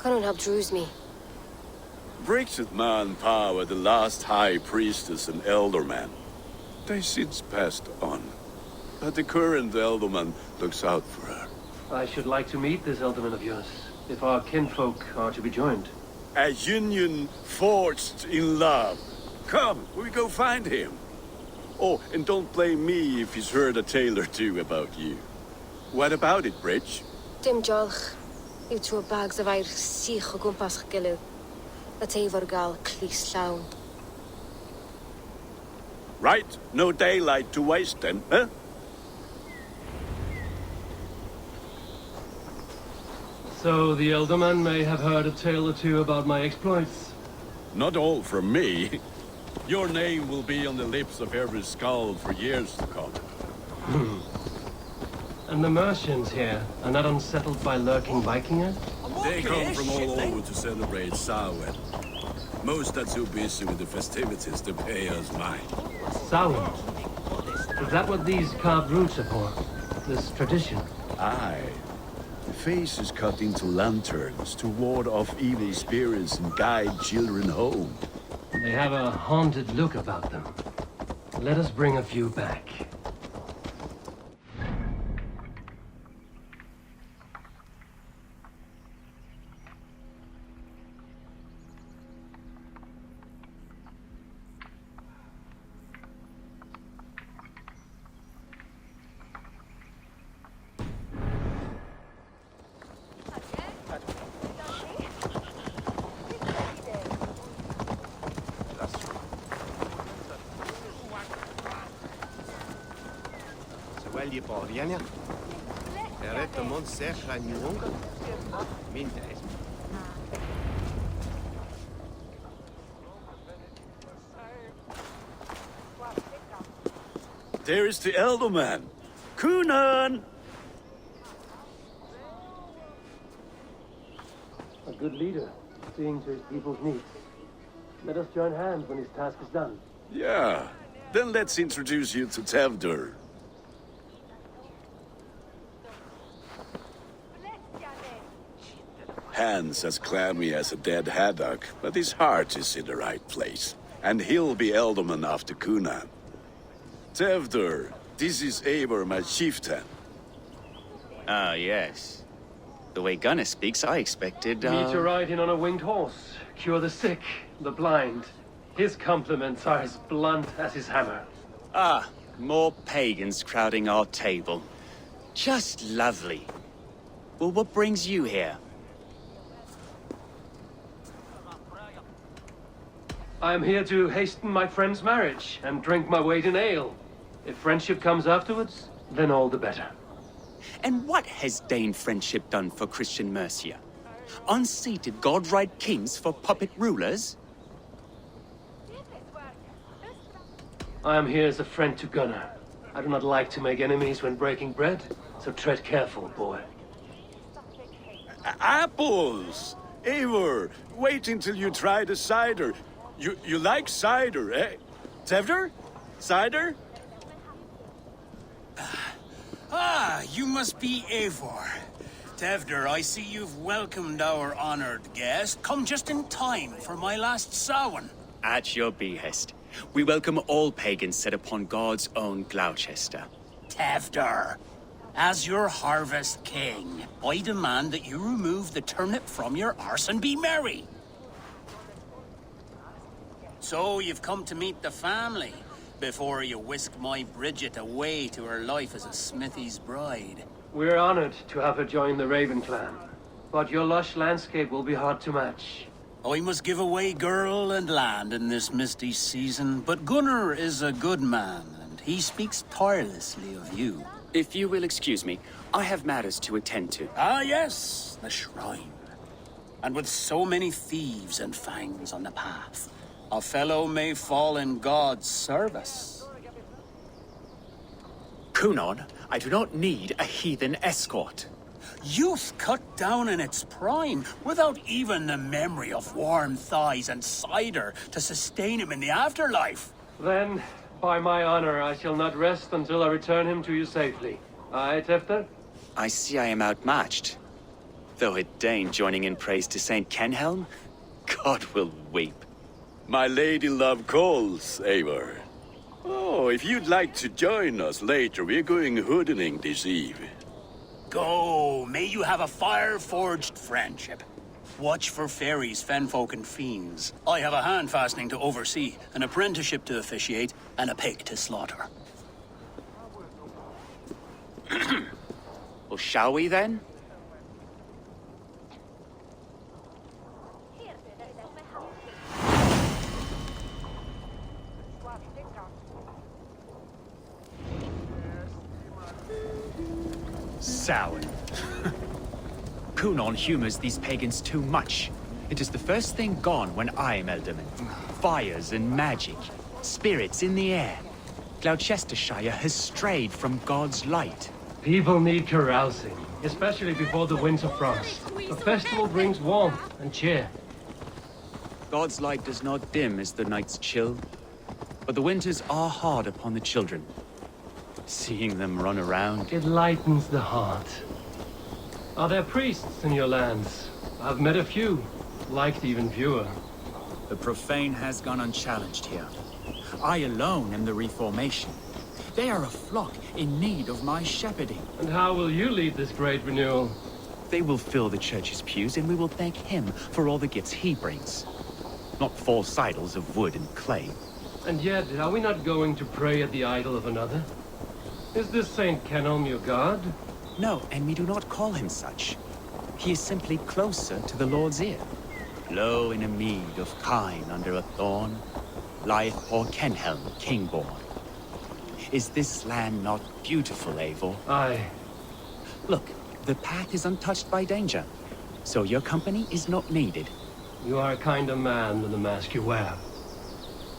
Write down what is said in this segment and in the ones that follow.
Can't help drews me. Brixit Man Pa were the last High Priestess and Elderman. They since passed on. But the current Elderman looks out for her. I should like to meet this Elderman of yours, if our kinfolk are to be joined. A union forged in love. Come, we go find him. Oh, and don't blame me if he's heard a tale or two about you. What about it, Bridge? Dim jolch. You two bags of air sich o gwmpas gilydd. A teifr gal clis llawn. Right, no daylight to waste then, huh? So the Elderman may have heard a tale or two about my exploits. Not all from me. Your name will be on the lips of every skull for years to come. And the Mercians here are not unsettled by lurking Vikingers? They come from all over to celebrate Samhain. Most are too busy with the festivities to pay us mind. Samhain? Is that what these carved roots are for? This tradition? Aye. The face is cut into lanterns to ward off evil spirits and guide children home. They have a haunted look about them. Let us bring a few back. Wel je boriania. Eret de mond zegt aan je onkel. Mintes. There is the Elderman. Kunan! A good leader, seeing to his people's needs. Let us join hands when his task is done. Yeah. Then let's introduce you to Tevdur. Hands as clammy as a dead haddock, but his heart is in the right place. And he'll be Elderman after Kunan. Tevdur, this is Eivor, my chieftain. Ah, yes. The way Gunnar speaks, I expected, Me to ride in on a winged horse, cure the sick, the blind. His compliments are as blunt as his hammer. Ah, more pagans crowding our table. Just lovely. Well, what brings you here? I am here to hasten my friend's marriage and drink my weight in ale. If friendship comes afterwards, then all the better. And what has Dane friendship done for Christian Mercia? Unseated godright kings for puppet rulers? I am here as a friend to Gunnar. I do not like to make enemies when breaking bread, so tread careful, boy. Apples! Eivor, wait until you try the cider. You like cider, eh? Tevdur? Cider? Ah, you must be Eivor. Tevdur, I see you've welcomed our honored guest. Come just in time for my last Samhain. At your behest. We welcome all pagans set upon God's own Gloucester. Tevdur, as your harvest king, I demand that you remove the turnip from your arse and be merry. So you've come to meet the family before you whisk my Bridget away to her life as a smithy's bride. We're honored to have her join the Raven clan, but your lush landscape will be hard to match. I must give away girl and land in this misty season, but Gunnar is a good man, and he speaks tirelessly of you. If you will excuse me, I have matters to attend to. Ah, yes, the shrine. And with so many thieves and fangs on the path, a fellow may fall in God's service. Kunon, I do not need a heathen escort. Youth cut down in its prime, without even the memory of warm thighs and cider to sustain him in the afterlife. Then, by my honor, I shall not rest until I return him to you safely. Aye, Tefter? I see I am outmatched. Though it Dane joining in praise to Saint Kenhelm, God will weep. My lady love calls, Eivor. Oh, if you'd like to join us later, we're going hoodening this eve. Go, may you have a fire-forged friendship. Watch for fairies, fenfolk, and fiends. I have a hand fastening to oversee, an apprenticeship to officiate, and a pig to slaughter. Well, shall we then? Sour. Cunon humors these pagans too much. It is the first thing gone when I am Elderman. Fires and magic, spirits in the air. Gloucestershire has strayed from God's light. People need carousing, especially before the winter frost. A festival brings warmth and cheer. God's light does not dim as the nights chill, but the winters are hard upon the children. Seeing them run around. It lightens the heart. Are there priests in your lands? I've met a few, liked even fewer. The profane has gone unchallenged here. I alone am the Reformation. They are a flock in need of my shepherding. And how will you lead this great renewal? They will fill the church's pews, and we will thank him for all the gifts he brings. Not false idols of wood and clay. And yet, are we not going to pray at the idol of another? Is this Saint Kenelm your god? No, and we do not call him such. He is simply closer to the Lord's ear. Low in a mead of kine under a thorn, lieth poor Kenhelm, king-born. Is this land not beautiful, Eivor? Aye. Look, the path is untouched by danger, so your company is not needed. You are a kinder man than the mask you wear.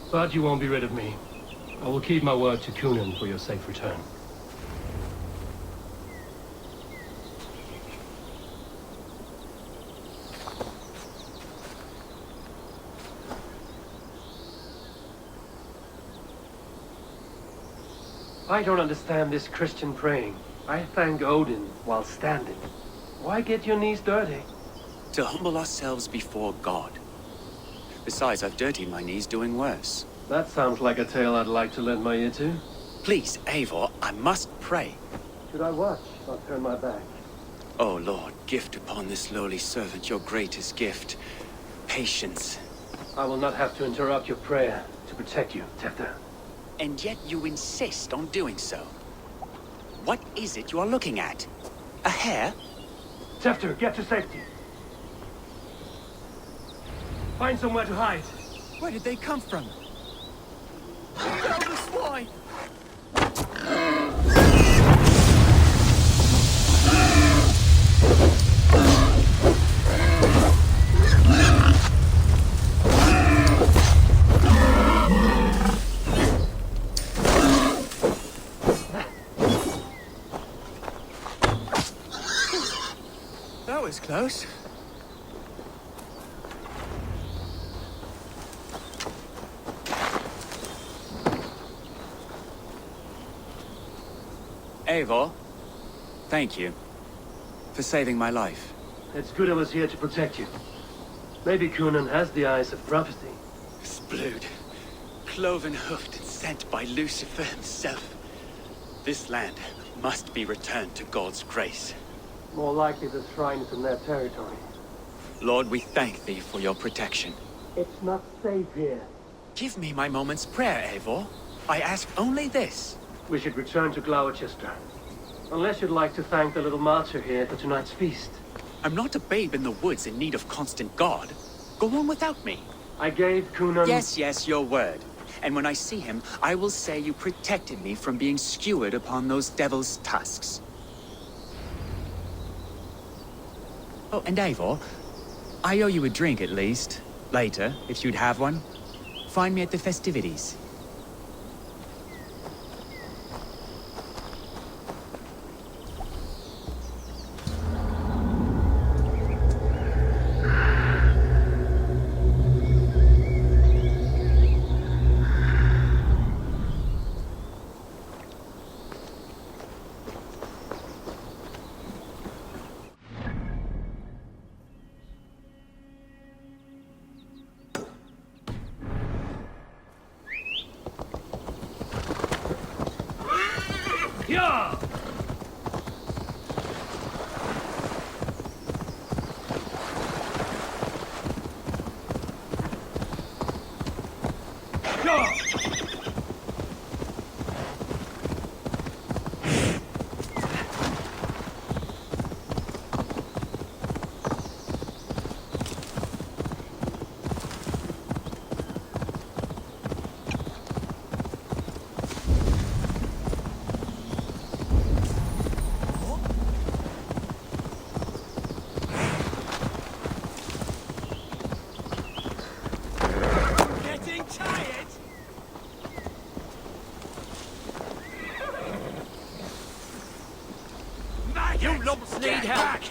But you won't be rid of me. I will keep my word to Cunan for your safe return. I don't understand this Christian praying. I thank Odin while standing. Why get your knees dirty? To humble ourselves before God. Besides, I've dirtied my knees doing worse. That sounds like a tale I'd like to lend my ear to. Please, Eivor, I must pray. Should I watch or turn my back? Oh Lord, gift upon this lowly servant your greatest gift. Patience. I will not have to interrupt your prayer to protect you, Tefter. And yet you insist on doing so. What is it you are looking at? A hare? Tefter, get to safety. Find somewhere to hide. Where did they come from? Oh, the swine! That was close. Eivor, thank you for saving my life. It's good I was here to protect you. Maybe Cunan has the eyes of prophecy. Splood, cloven-hoofed and sent by Lucifer himself. This land must be returned to God's grace. More likely the shrine is in their territory. Lord, we thank thee for your protection. It's not safe here. Give me my moment's prayer, Eivor. I ask only this. We should return to Gloucester. Unless you'd like to thank the little martyr here for tonight's feast. I'm not a babe in the woods in need of constant guard. Go on without me. I gave Cunan... Yes, your word. And when I see him, I will say you protected me from being skewered upon those devil's tusks. Oh, and Eivor, I owe you a drink at least. Later, if you'd have one. Find me at the festivities.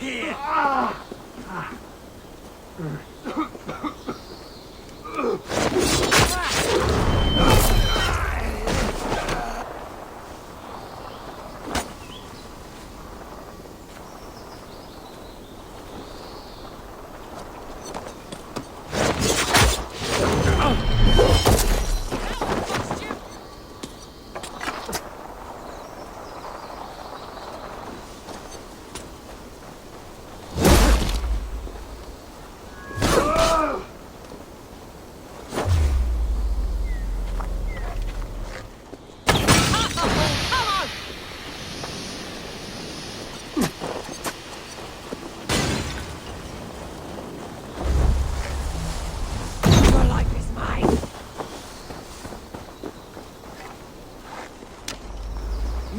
here!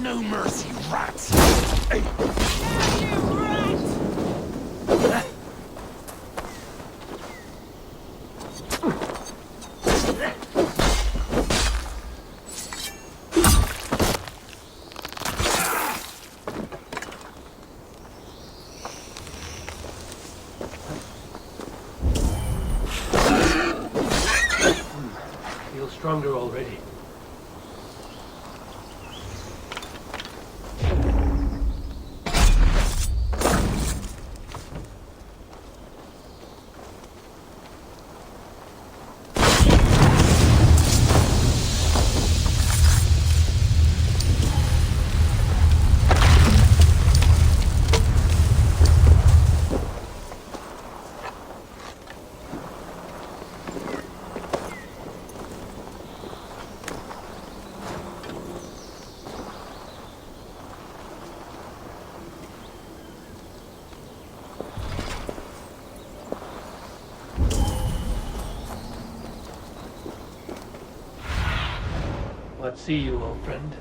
No mercy, rats! Feel stronger already. What see you, old friend?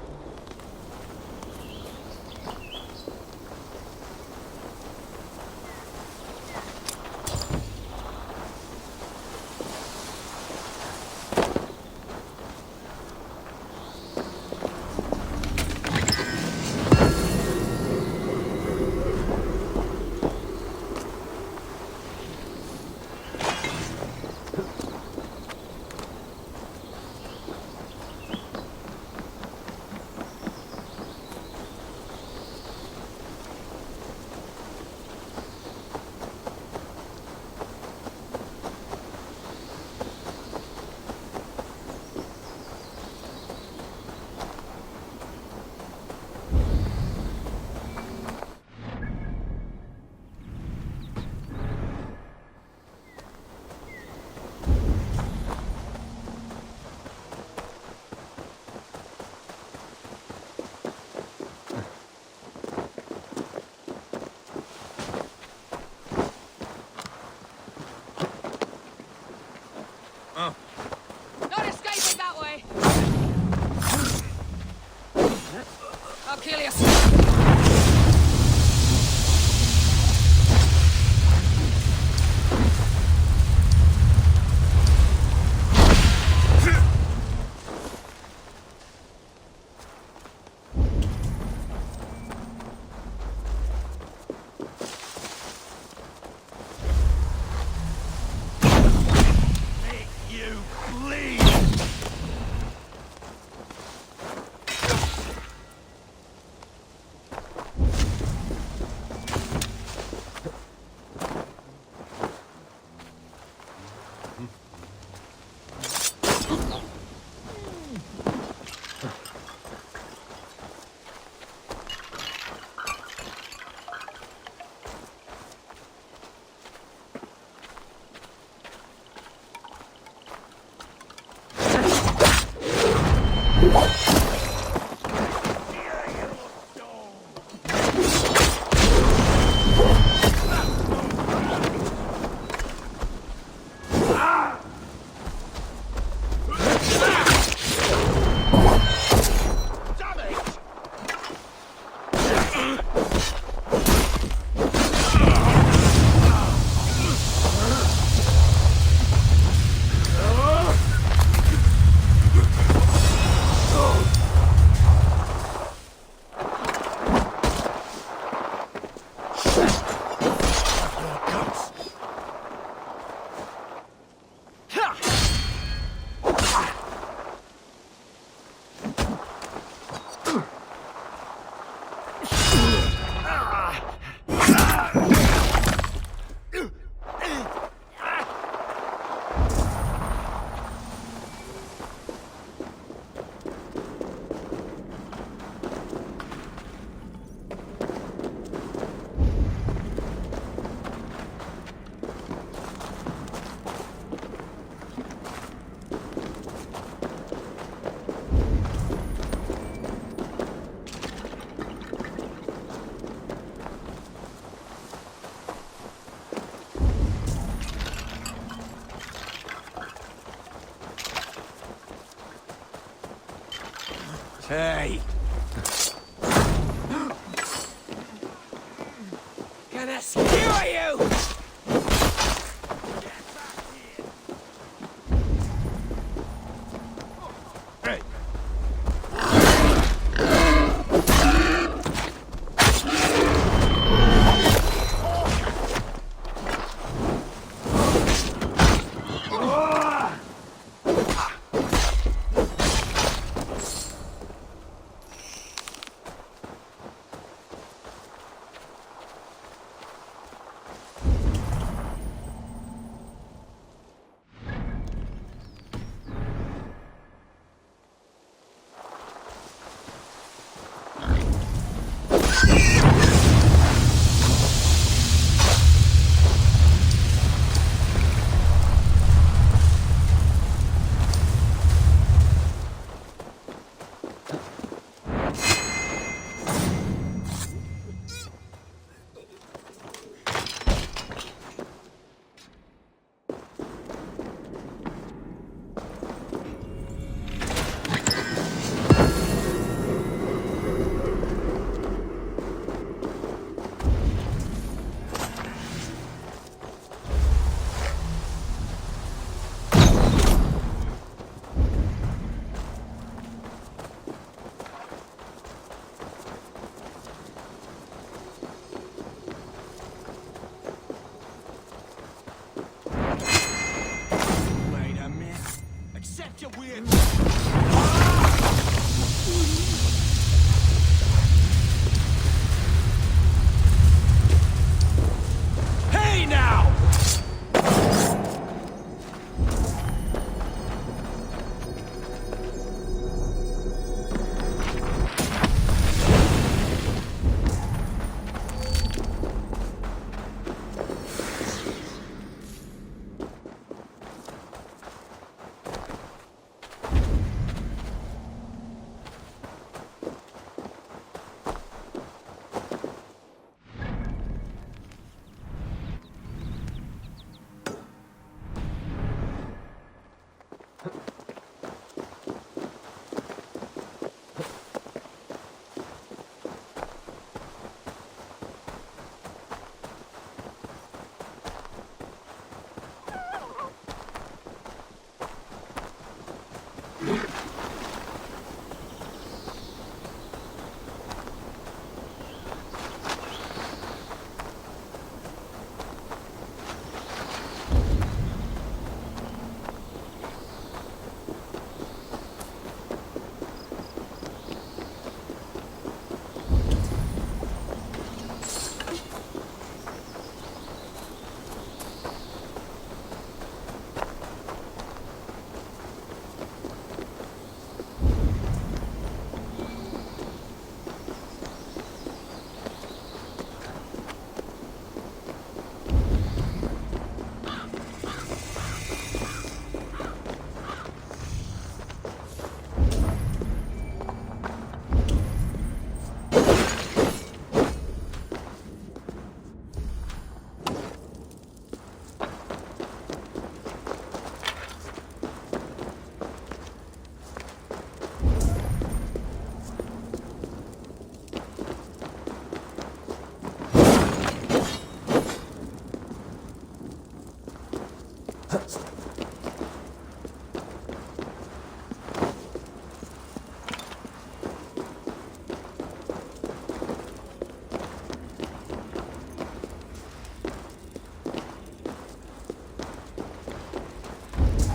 Hey! Gonna skewer you! Hey! Wait a minute. Accept your weird... Hey now!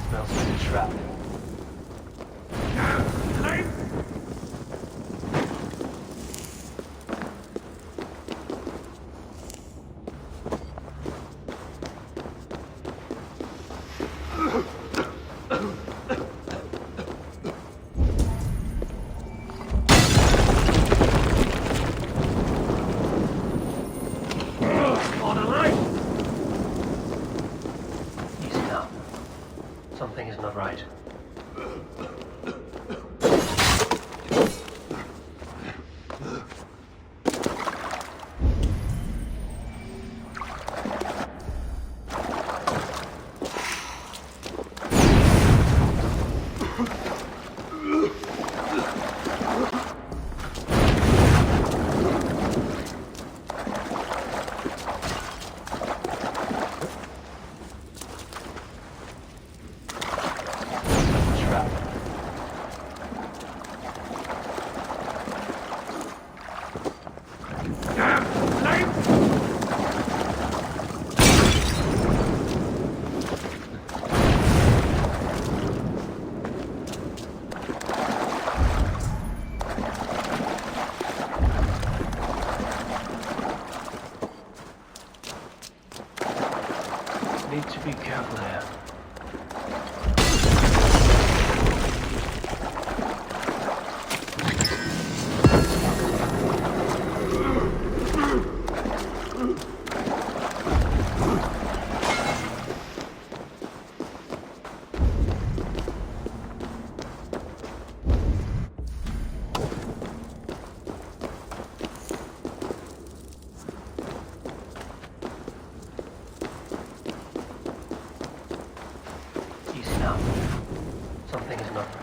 Smells like a trap. On a line! Easy now. Something is not right. Need to be careful here. Easy now. Something is not right.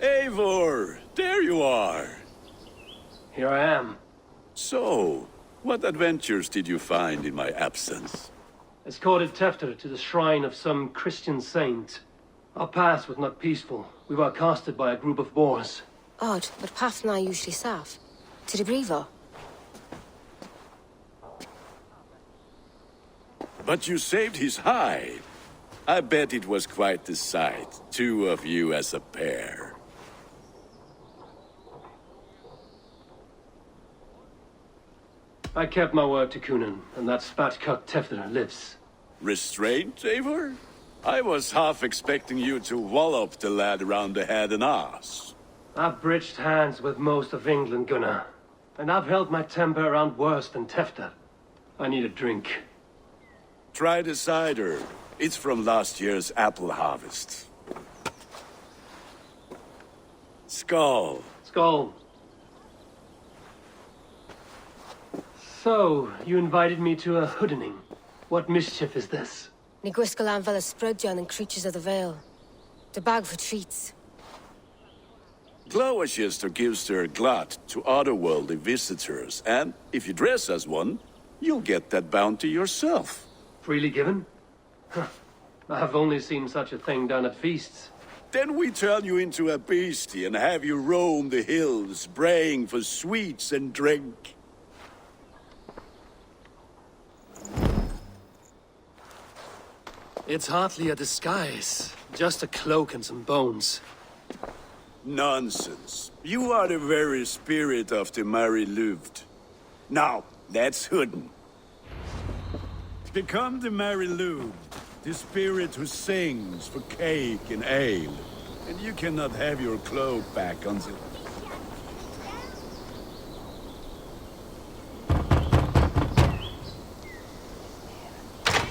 Eivor, there you are. Here I am. So, what adventures did you find in my absence? Escorted Tefter to the shrine of some Christian saint. Our path was not peaceful. We were accosted by a group of boars. Odd, but pathna usually safe. To the Brivo. But you saved his hide. I bet it was quite the sight, two of you as a pair. I kept my word to Kunin, and that spat-cut Tefter lives. Restraint, Eivor? I was half expecting you to wallop the lad around the head and ass. I've bridged hands with most of England, Gunnar. And I've held my temper around worse than Tefter. I need a drink. Try the cider. It's from last year's apple harvest. Skull. Skull. So, you invited me to a hoodening. What mischief is this? Niguiscalan Vela Sprudjan and Creatures of the Vale. The bag for treats. Gloucester gives their glut to otherworldly visitors, and if you dress as one, you'll get that bounty yourself. Freely given? Huh. I've only seen such a thing done at feasts. Then we turn you into a beastie and have you roam the hills, braying for sweets and drink. It's hardly a disguise. Just a cloak and some bones. Nonsense. You are the very spirit of the Mary Louved. Now, That's Hoodin. Become the Mary Lou, the spirit who sings for cake and ale. And you cannot have your cloak back until...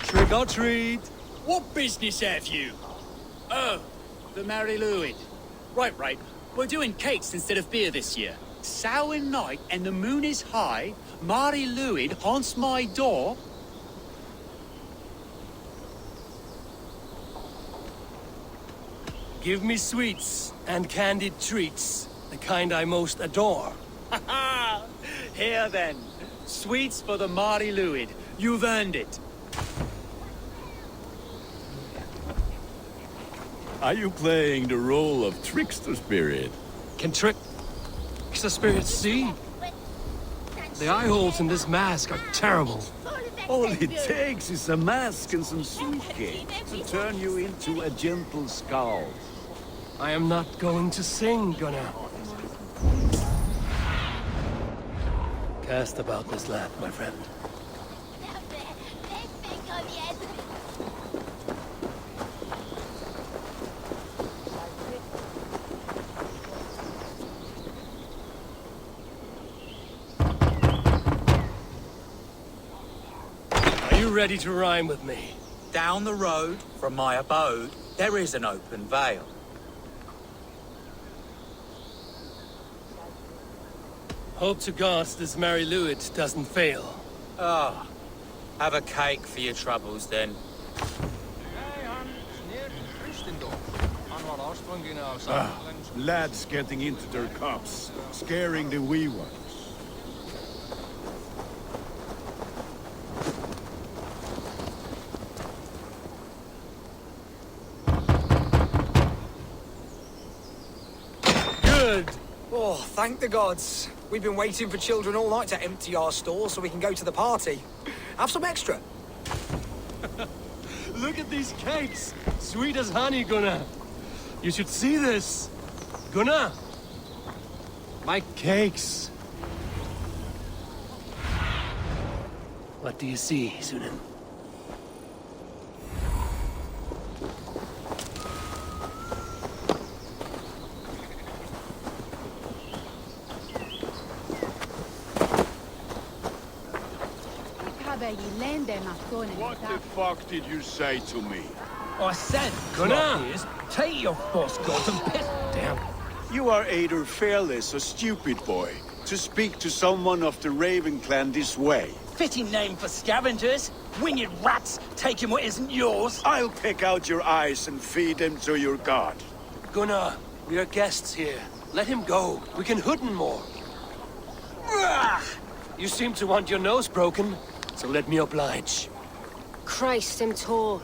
Trick or treat! What business have you? Oh, the Mary Lwyd. Right. We're doing cakes instead of beer this year. Samhain night and the moon is high. Mary Lwyd haunts my door. Give me sweets and candied treats, the kind I most adore. Ha ha! Here then. Sweets for the Mary Lwyd. You've earned it. Are you playing the role of trickster spirit? Can trick the spirits see? The eye holes in this mask are terrible. All it takes is a mask and some soup cakes to turn you into a gentle skull. I am not going to sing, Gunnar. Cast about this land, my friend. Are you ready to rhyme with me? Down the road from my abode, there is an open vale. Hope to gods this Mary Lwyd doesn't fail. Ah, have a cake for your troubles then. Lads getting into their cups, scaring the wee ones. Good! Oh, thank the gods. We've been waiting for children all night to empty our stores so we can go to the party. Have some extra. Look at these cakes! Sweet as honey, Gunnar. You should see this. Gunnar! My cakes. What do you see, Sunan? What the fuck did you say to me? I said, Gunnar! take your boss gods and piss. Damn. You are either fearless or stupid, boy, to speak to someone of the Raven clan this way. Fitting name for scavengers. Winged rats taking what isn't yours. I'll pick out your eyes and feed them to your god. Gunnar, we are guests here. Let him go. We can Hoodin more. You seem to want your nose broken, so let me oblige. Christ, I'm tall.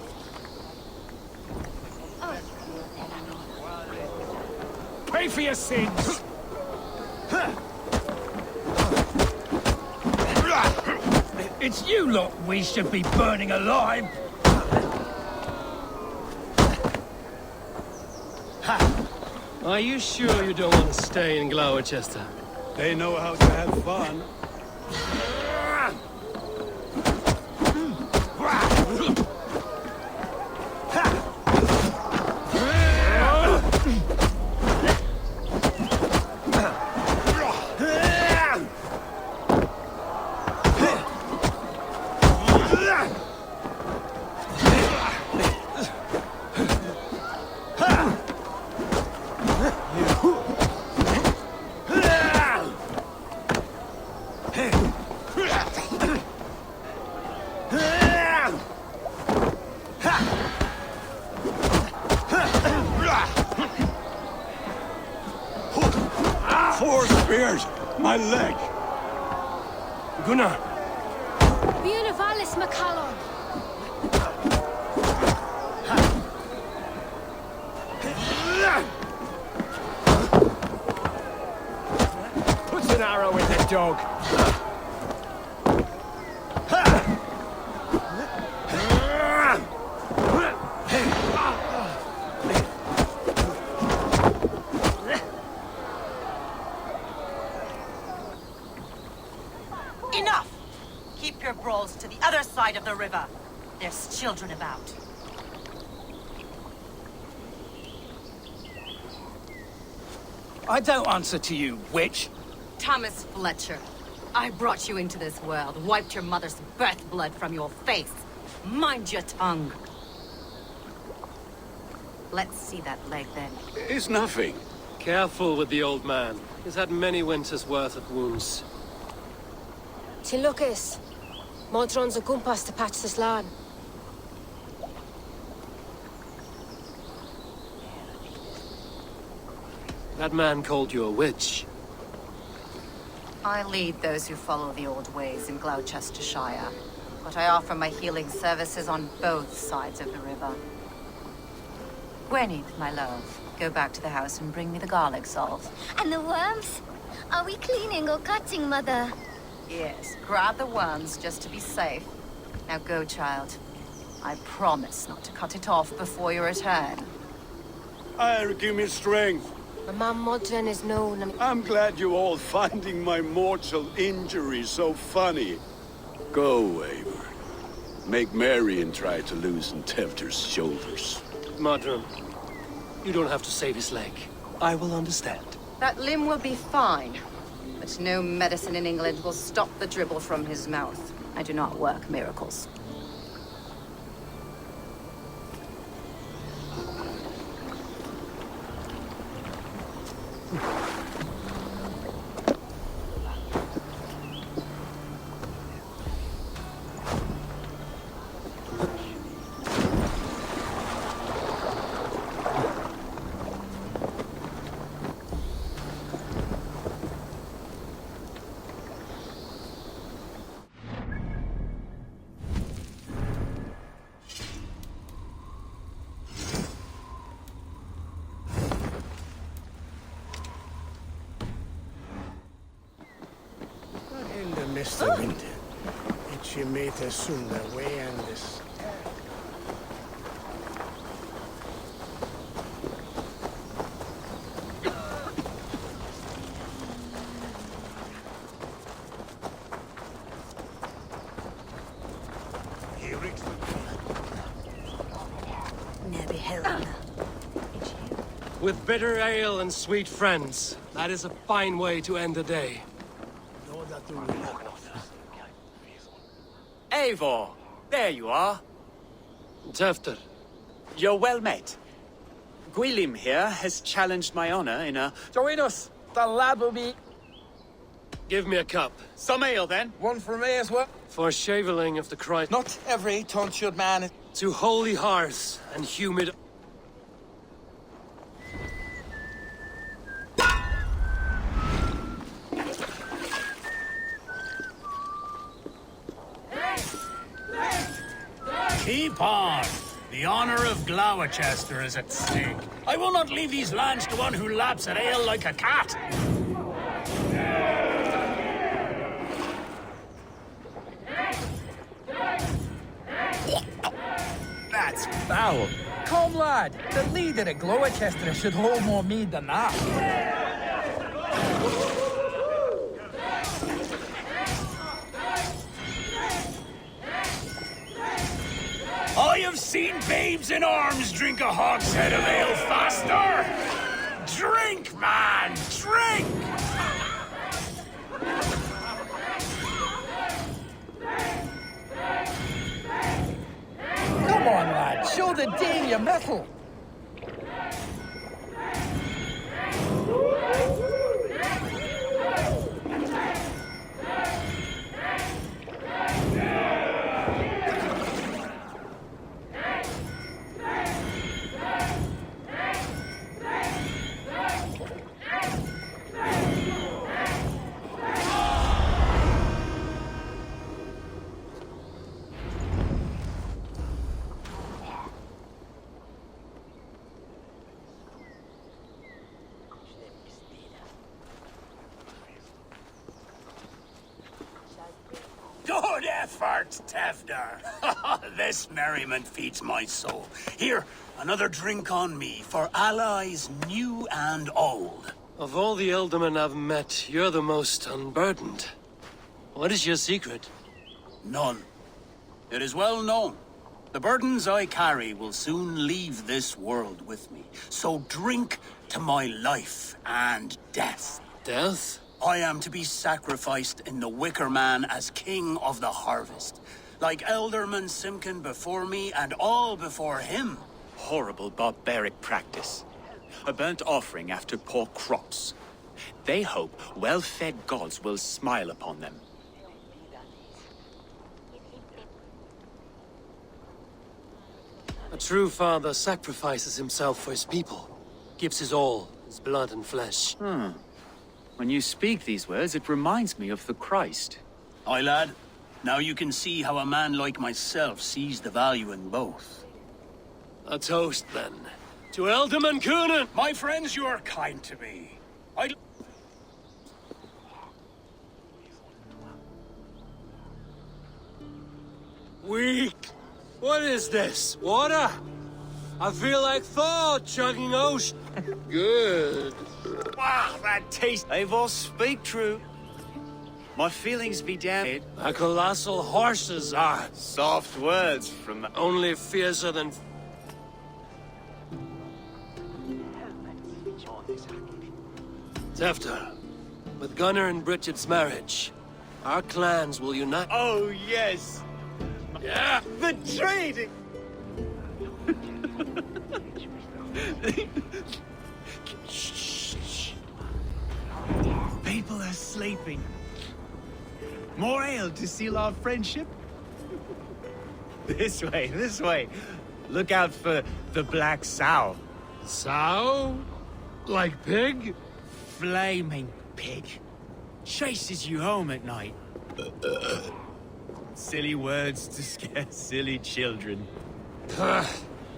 Pay for your sins. It's you lot we should be burning alive. Are you sure you don't want to stay in Gloucester? They know how to have fun. Four spears! My leg! Gunnar! Buenavalis Macallon! Put an arrow in the dog. Enough! Keep your brawls to the other side of the river. There's children about. I don't answer to you, witch. Thomas Fletcher, I brought you into this world, wiped your mother's birth blood from your face. Mind your tongue. Let's see that leg then. It's nothing. Careful with the old man. He's had many winters' worth of wounds. Till Lucas. Modron's a gumpas to patch this land. That man called you a witch. I lead those who follow the old ways in Gloucestershire, but I offer my healing services on both sides of the river. Gwenny, my love, go back to the house and bring me the garlic salt. And the worms? Are we cleaning or cutting, Mother? Yes, grab the worms just to be safe. Now go, child. I promise not to cut it off before your return. I'll give me strength. My Mam Modron is known. I'm glad you're all finding my mortal injury so funny. Go, Eivor. Make merry and try to loosen Tevder's shoulders. Modron, you don't have to save his leg. I will understand. That limb will be fine, but no medicine in England will stop the dribble from his mouth. I do not work miracles. Mr. Winter, it's your mate soon away and this. With bitter ale and sweet friends, that is a fine way to end the day. Eivor! There you are. Tevder. You're well met. Gwilym here has challenged my honor in a... Join us. The lad will be... Give me a cup. Some ale, then. One for me as well. For shaveling of the Christ. Not every tonsured man. To holy hearths and humid... Keep on! The honor of Gloucester is at stake. I will not leave these lands to one who laps at ale like a cat. That's foul. Come, lad. The leader of Gloucester should hold more mead than that. I have seen babes in arms drink a hogshead of ale faster! Drink, man! Drink! Come on, lad. Show the Dane your mettle. Good effort, Tevder. This merriment feeds my soul. Here, another drink on me for allies new and old. Of all the ealdormen I've met, you're the most unburdened. What is your secret? None. It is well known. The burdens I carry will soon leave this world with me. So drink to my life and death. Death? I am to be sacrificed in the Wicker Man as king of the harvest. Like Elderman Simkin before me and all before him. Horrible barbaric practice. A burnt offering after poor crops. They hope well-fed gods will smile upon them. A true father sacrifices himself for his people. Gives his all, his blood and flesh. When you speak these words, it reminds me of the Christ. Aye, lad. Now you can see how a man like myself sees the value in both. A toast, then. To Elderman Coonan! My friends, you are kind to me. Weak! What is this? Water? I feel like Thor chugging ocean. Good. Wow, that taste! They all speak true. My feelings be damned. A colossal horses are. Soft words from Only fiercer than... Tefter, with Gunnar and Bridget's marriage, our clans will unite. Oh, yes! Yeah! The trading! People are sleeping. More ale to seal our friendship? This way, this way. Look out for the black sow. Sow? Like pig? Flaming pig. Chases you home at night. Silly words to scare silly children.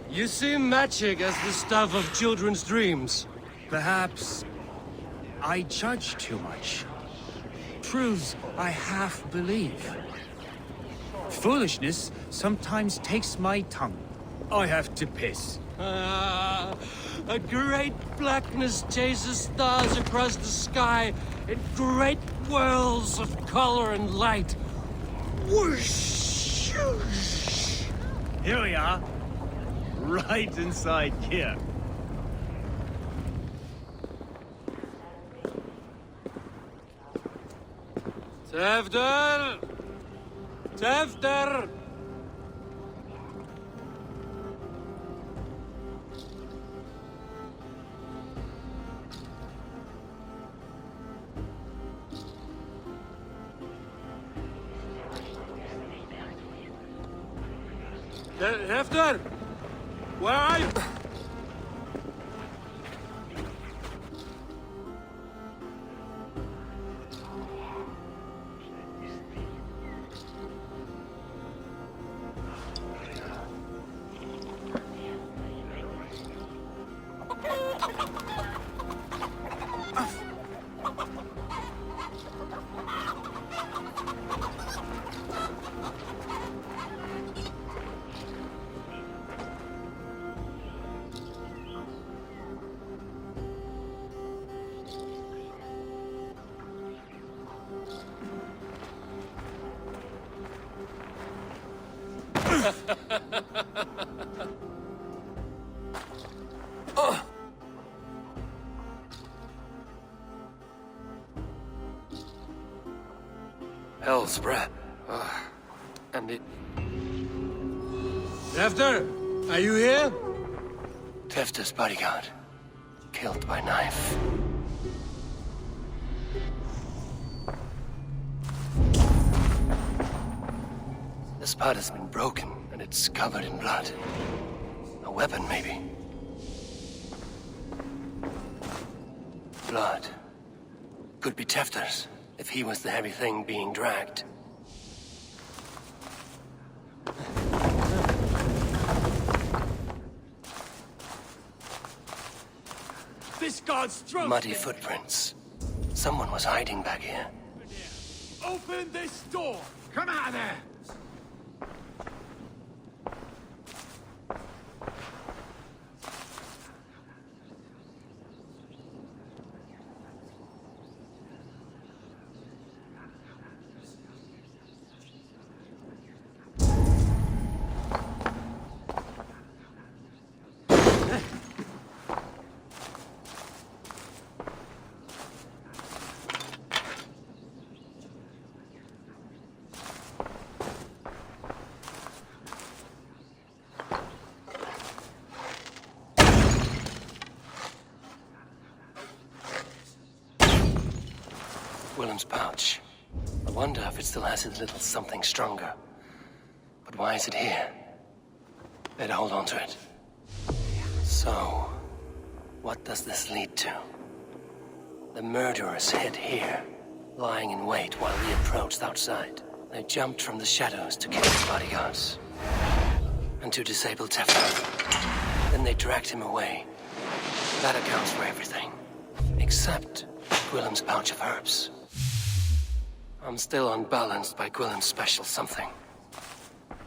You see magic as the stuff of children's dreams. Perhaps I judge too much. Proves I half believe. Foolishness sometimes takes my tongue. I have to piss. A great blackness chases stars across the sky in great whirls of color and light. Whoosh! Here we are. Right inside here. Tefter! Tefter! Hefter! Where are you? Hell's breath. And it... Tefter, are you here? Tefter's bodyguard. Killed by knife. The spot has been broken, and it's covered in blood. A weapon, maybe. Blood. Could be Tefter's, if he was the heavy thing being dragged. This god's throat! Muddy footprints. Someone was hiding back here. Open this door! Come out of there! Gwillem's pouch. I wonder if it still has its little something stronger. But why is it here? Better hold on to it. So, what does this lead to? The murderers hid here, lying in wait while we approached outside. They jumped from the shadows to kill his bodyguards. And to disable Tefter. Then they dragged him away. That accounts for everything. Except Gwillem's pouch of herbs. I'm still unbalanced by Gwillem's special something.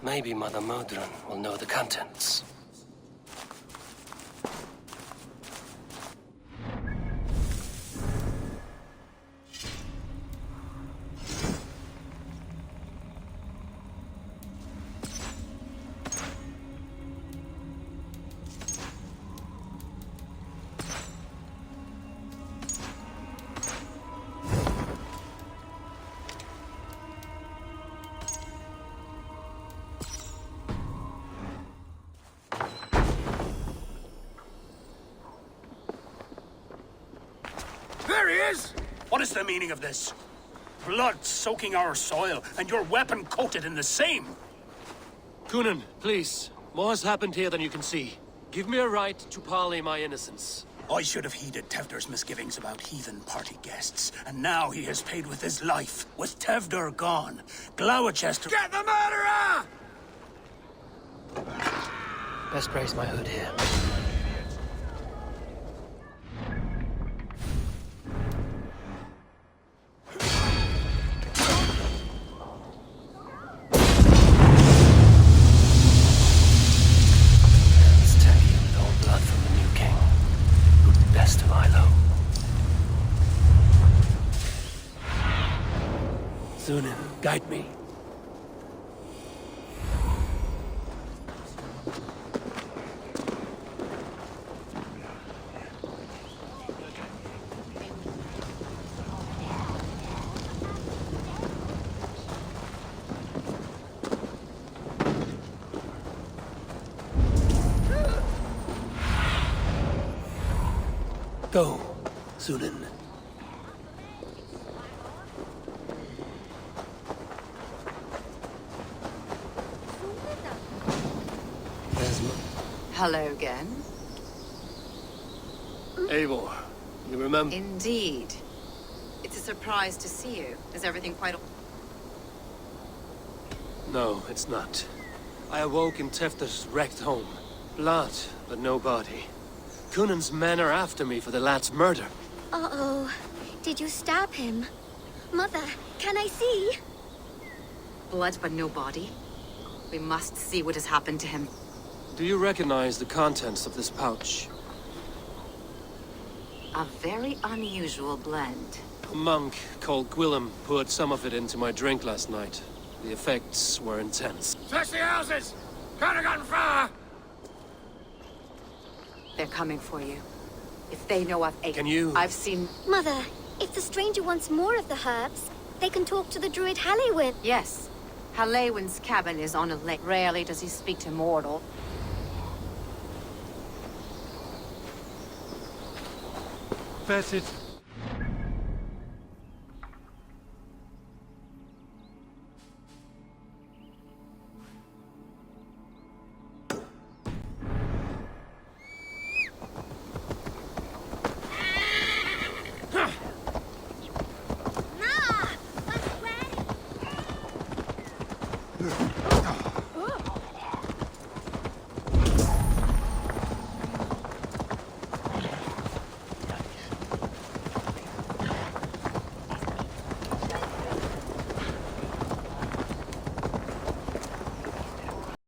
Maybe Mother Modron will know the contents. There he is! What is the meaning of this? Blood soaking our soil, and your weapon coated in the same! Kunan, please. More has happened here than you can see. Give me a right to parley my innocence. I should have heeded Tevder's misgivings about heathen party guests, and now he has paid with his life. With Tevder gone, Gloucester— Get the murderer! Best brace my hood here. Sunan, guide me. Go, Sunan. Hello again. Eivor, you remember? Indeed. It's a surprise to see you. Is everything quite... No, it's not. I awoke in Tefter's wrecked home. Blood, but no body. Kunan's men are after me for the lad's murder. Uh-oh. Did you stab him? Mother, can I see? Blood but no body? We must see what has happened to him. Do you recognize the contents of this pouch? A very unusual blend. A monk called Gwillem poured some of it into my drink last night. The effects were intense. Search the houses! Could have gotten far! They're coming for you. If they know of a... Can you... I've seen... Mother, if the stranger wants more of the herbs, they can talk to the druid Halewyn. Yes. Halewyn's cabin is on a lake. Rarely does he speak to mortal. Bet it. Nah,